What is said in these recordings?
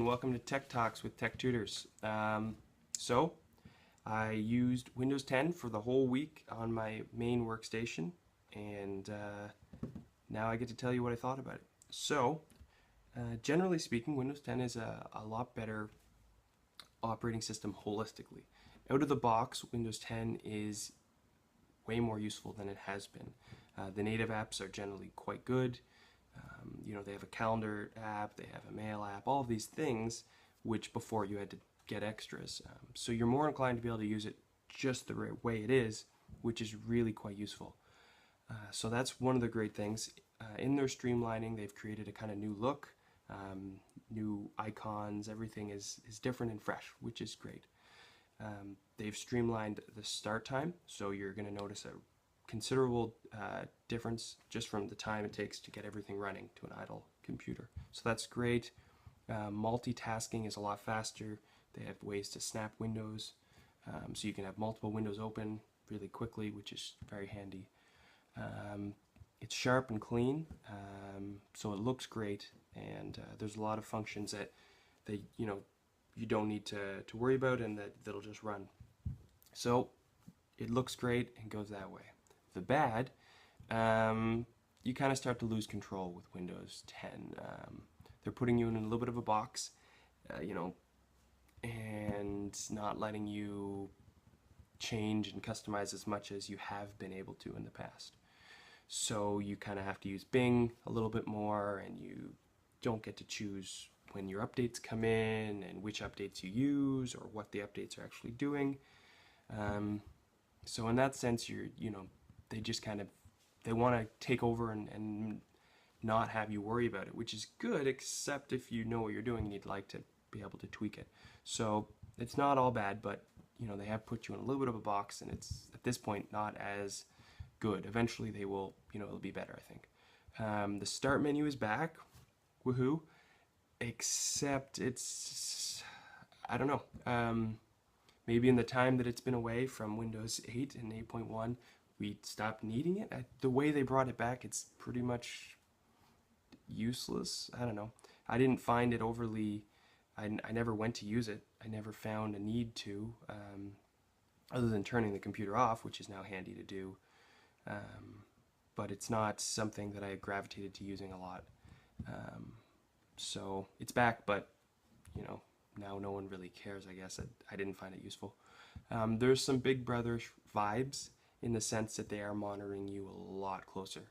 and welcome to Tech Talks with Tech Tutors. So, I used Windows 10 for the whole week on my main workstation, and now I get to tell you what I thought about it. So, generally speaking, Windows 10 is a lot better operating system holistically. Out of the box, Windows 10 is way more useful than it has been. The native apps are generally quite good. They have a calendar app, they have a mail app, all of these things which before you had to get extras. So you're more inclined to be able to use it just the right way it is, which is really quite useful. So that's one of the great things. In their streamlining, they've created a kind of new look, new icons, everything is different and fresh, which is great. They've streamlined the start time, so you're going to notice a considerable difference just from the time it takes to get everything running to an idle computer. So that's great. Multitasking is a lot faster. They have ways to snap windows, so you can have multiple windows open really quickly, which is very handy. It's sharp and clean, so it looks great, and there's a lot of functions that you don't need to worry about, and that'll just run. So it looks great and goes that way. The bad, you kind of start to lose control with Windows 10. They're putting you in a little bit of a box, and not letting you change and customize as much as you have been able to in the past. So you kind of have to use Bing a little bit more, and you don't get to choose when your updates come in and which updates you use or what the updates are actually doing. So in that sense, they just they want to take over and not have you worry about it, which is good, except if you know what you're doing and you'd like to be able to tweak it. So it's not all bad, but they have put you in a little bit of a box, and it's at this point not as good. Eventually they will, it'll be better, I think. The start menu is back, woohoo, except it's, I don't know, maybe in the time that it's been away from Windows 8 and 8.1, we stopped needing it. The way they brought it back, it's pretty much useless. I don't know. I didn't find it overly, I never went to use it. I never found a need to, other than turning the computer off, which is now handy to do. But it's not something that I gravitated to using a lot. So it's back, but now no one really cares, I guess. I didn't find it useful. There's some Big Brother vibes in the sense that they are monitoring you a lot closer.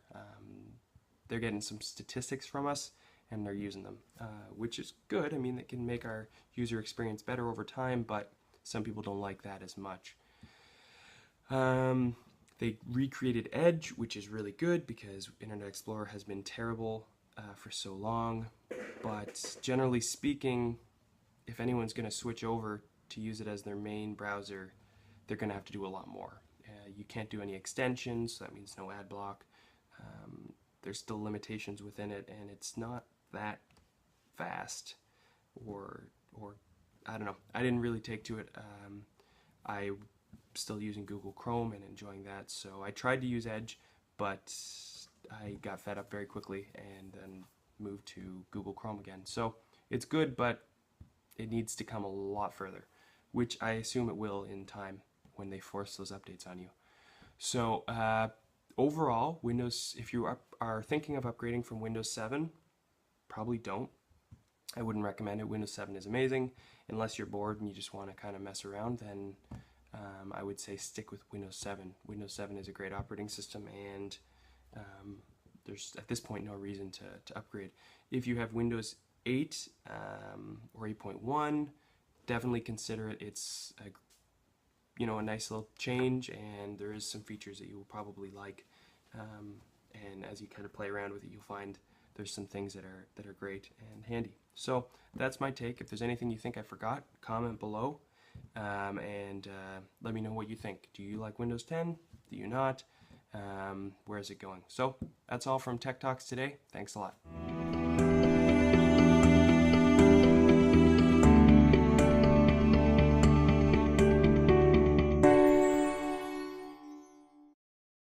They're getting some statistics from us, and they're using them, which is good. I mean, it can make our user experience better over time, but some people don't like that as much. They recreated Edge, which is really good because Internet Explorer has been terrible for so long. But generally speaking, if anyone's going to switch over to use it as their main browser, they're going to have to do a lot more. You can't do any extensions, so that means no ad block. There's still limitations within it, and it's not that fast, or I don't know. I didn't really take to it. I'm still using Google Chrome and enjoying that, so I tried to use Edge, but I got fed up very quickly and then moved to Google Chrome again. So it's good, but it needs to come a lot further, which I assume it will in time when they force those updates on you. So overall, Windows, if you are thinking of upgrading from Windows 7, probably don't. I wouldn't recommend it. Windows 7 is amazing. Unless you're bored and you just want to kind of mess around, then I would say stick with Windows 7. Windows 7 is a great operating system, and there's at this point no reason to upgrade. If you have Windows 8 or 8.1, definitely consider it. It's a nice little change, and there is some features that you will probably like. And as you kind of play around with it, you'll find there's some things that are great and handy. So that's my take. If there's anything you think I forgot, comment below, and let me know what you think. Do you like Windows 10? Do you not? Where is it going? So that's all from Tech Talks today. Thanks a lot.